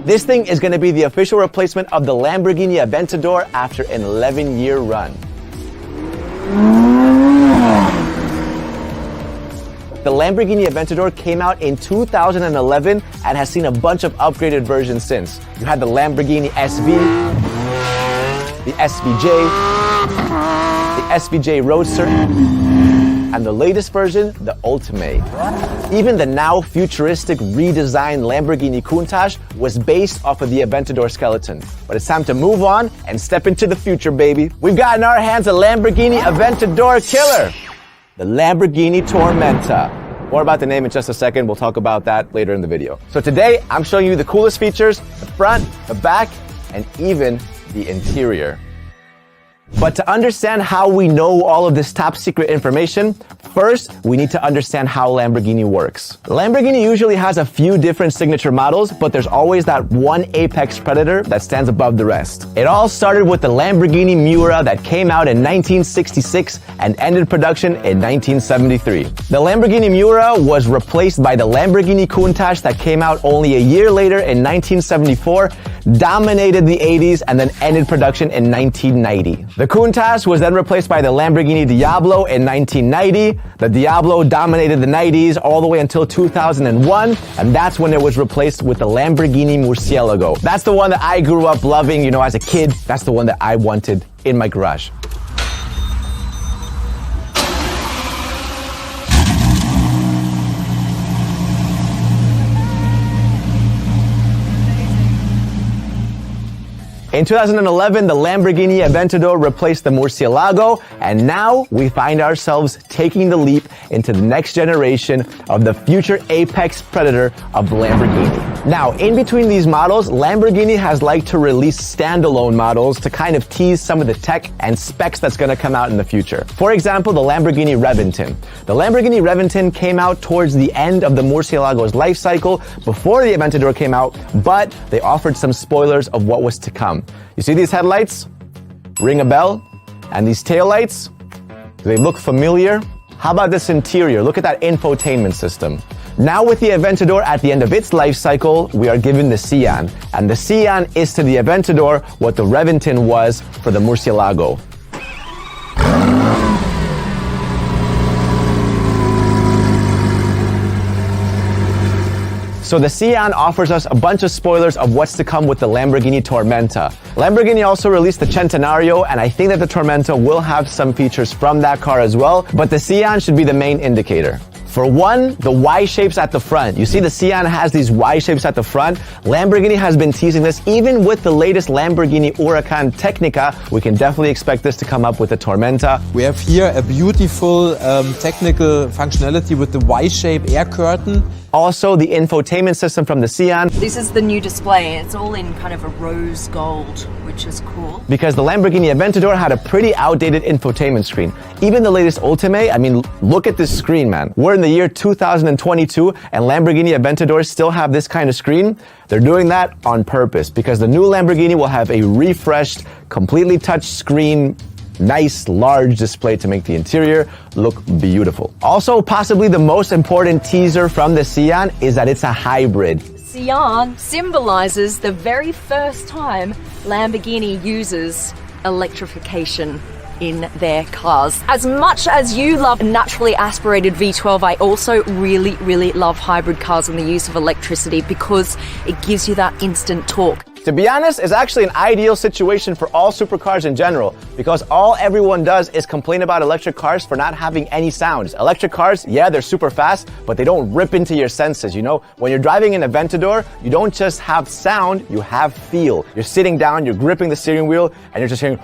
This thing is going to be the official replacement of the Lamborghini Aventador after an 11-year run. The Lamborghini Aventador came out in 2011 and has seen a bunch of upgraded versions since. You had the Lamborghini SV, the SVJ, the SVJ Roadster, and the latest version, the Ultimate. Even the now futuristic redesigned Lamborghini Countach was based off of the Aventador skeleton. But it's time to move on and step into the future, baby. We've got in our hands a Lamborghini Aventador killer, the Lamborghini Tormenta. More about the name in just a second. We'll talk about that later in the video. So today, I'm showing you the coolest features, the front, the back, and even the interior. But to understand how we know all of this top secret information, first, we need to understand how Lamborghini works. Lamborghini usually has a few different signature models, but there's always that one apex predator that stands above the rest. It all started with the Lamborghini Miura that came out in 1966 and ended production in 1973. The Lamborghini Miura was replaced by the Lamborghini Countach that came out only a year later in 1974, dominated the 80s, and then ended production in 1990. The Countach was then replaced by the Lamborghini Diablo in 1990. The Diablo dominated the 90s all the way until 2001, and that's when it was replaced with the Lamborghini Murcielago. That's the one that I grew up loving, you know, as a kid. That's the one that I wanted in my garage. In 2011, the Lamborghini Aventador replaced the Murcielago, and now we find ourselves taking the leap into the next generation of the future apex predator of the Lamborghini. Now, in between these models, Lamborghini has liked to release standalone models to kind of tease some of the tech and specs that's going to come out in the future. For example, the Lamborghini Reventon. The Lamborghini Reventon came out towards the end of the Murcielago's life cycle before the Aventador came out, but they offered some spoilers of what was to come. You see these headlights? Ring a bell? And these taillights? Do they look familiar? How about this interior? Look at that infotainment system. Now with the Aventador at the end of its life cycle, we are given the Sian. And the Sian is to the Aventador what the Reventon was for the Murcielago. So the Sian offers us a bunch of spoilers of what's to come with the Lamborghini Tormenta. Lamborghini also released the Centenario, and I think that the Tormenta will have some features from that car as well, but the Sian should be the main indicator. For one, the Y shapes at the front. You see the Sian has these Y shapes at the front. Lamborghini has been teasing this. Even with the latest Lamborghini Huracan Technica, we can definitely expect this to come up with the Tormenta. We have here a beautiful technical functionality with the Y-shape air curtain. Also, the infotainment system from the Sian. This is the new display. It's all in kind of a rose gold, which is cool. Because the Lamborghini Aventador had a pretty outdated infotainment screen. Even the latest Ultimate, I mean, look at this screen, man. We're in the year 2022 and Lamborghini Aventadors still have this kind of screen. They're doing that on purpose because the new Lamborghini will have a refreshed, completely touch screen, nice large display to make the interior look beautiful. Also, possibly the most important teaser from the Sian is that it's a hybrid. Sian symbolizes the very first time Lamborghini uses electrification in their cars. As much as you love naturally aspirated V12, I also really love hybrid cars and the use of electricity because it gives you that instant torque. To be honest, it's actually an ideal situation for all supercars in general because all everyone does is complain about electric cars for not having any sounds. Electric cars, yeah, they're super fast, but they don't rip into your senses, you know? When you're driving an Aventador, you don't just have sound, you have feel. You're sitting down, you're gripping the steering wheel, and you're just hearing...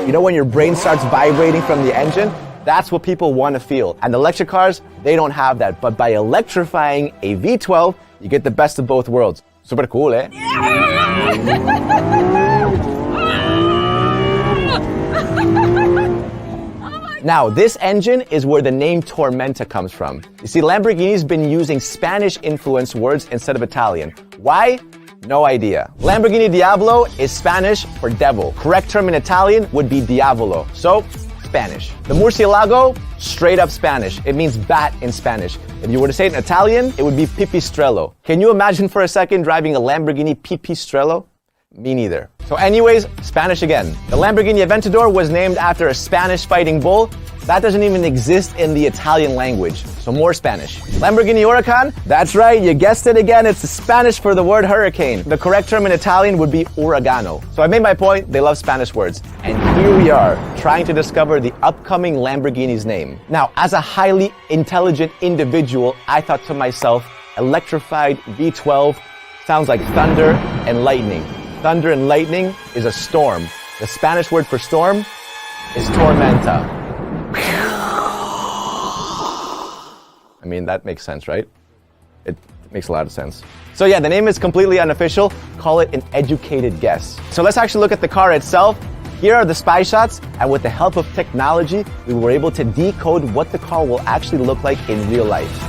You know when your brain starts vibrating from the engine? That's what people want to feel. And electric cars, they don't have that. But by electrifying a V12, you get the best of both worlds. Super cool, eh? Now, this engine is where the name Tormenta comes from. You see, Lamborghini's been using Spanish-influenced words instead of Italian. Why? No idea. Lamborghini Diablo is Spanish for devil. Correct term in Italian would be diavolo. So, Spanish. The Murcielago, straight up Spanish. It means bat in Spanish. If you were to say it in Italian, it would be pipistrello. Can you imagine for a second driving a Lamborghini pipistrello? Me neither. So anyways, Spanish again. The Lamborghini Aventador was named after a Spanish fighting bull. That doesn't even exist in the Italian language. So more Spanish. Lamborghini Huracan? That's right, you guessed it again. It's the Spanish for the word hurricane. The correct term in Italian would be uragano. So I made my point, they love Spanish words. And here we are, trying to discover the upcoming Lamborghini's name. Now, as a highly intelligent individual, I thought to myself, electrified V12 sounds like thunder and lightning. Thunder and lightning is a storm. The Spanish word for storm is tormenta. I mean, that makes sense, right? It makes a lot of sense. So yeah, the name is completely unofficial. Call it an educated guess. So let's actually look at the car itself. Here are the spy shots, and with the help of technology, we were able to decode what the car will actually look like in real life.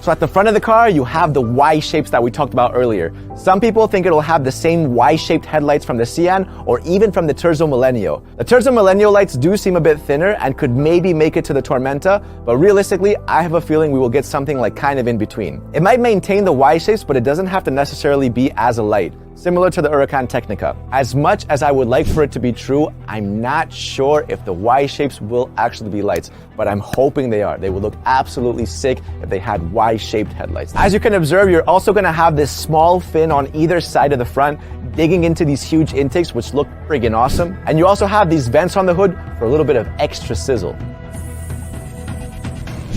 So at the front of the car, you have the Y shapes that we talked about earlier. Some people think it'll have the same Y-shaped headlights from the Sian or even from the Terzo Millennio. The Terzo Millennio lights do seem a bit thinner and could maybe make it to the Tormenta, but realistically, I have a feeling we will get something like kind of in between. It might maintain the Y shapes, but it doesn't have to necessarily be as a light, similar to the Huracan Technica. As much as I would like for it to be true, I'm not sure if the Y shapes will actually be lights, but I'm hoping they are. They would look absolutely sick if they had Y-shaped headlights. As you can observe, you're also gonna have this small fin on either side of the front, digging into these huge intakes, which look friggin' awesome. And you also have these vents on the hood for a little bit of extra sizzle.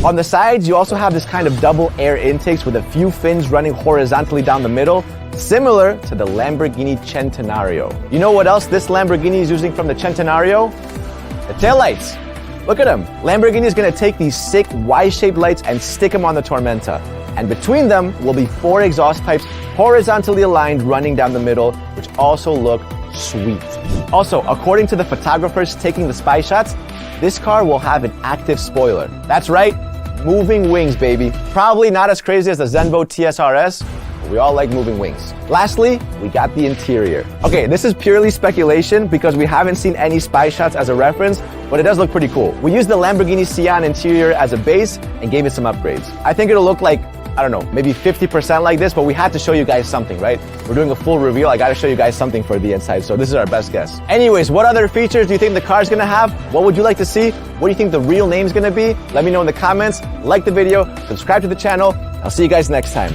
On the sides, you also have this kind of double air intakes with a few fins running horizontally down the middle, similar to the Lamborghini Centenario. You know what else this Lamborghini is using from the Centenario? The taillights. Look at them. Lamborghini is going to take these sick Y-shaped lights and stick them on the Tormenta. And between them will be 4 exhaust pipes horizontally aligned running down the middle, which also look sweet. Also, according to the photographers taking the spy shots, this car will have an active spoiler. That's right, moving wings, baby. Probably not as crazy as the Zenvo TSRS, but we all like moving wings. Lastly, we got the interior. Okay, this is purely speculation because we haven't seen any spy shots as a reference, but it does look pretty cool. We used the Lamborghini Sian interior as a base and gave it some upgrades. I think it'll look like, I don't know, maybe 50% like this, but we had to show you guys something, right? We're doing a full reveal. I gotta show you guys something for the inside, so this is our best guess. Anyways, what other features do you think the car's gonna have? What would you like to see? What do you think the real name's gonna be? Let me know in the comments. Like the video, subscribe to the channel. I'll see you guys next time.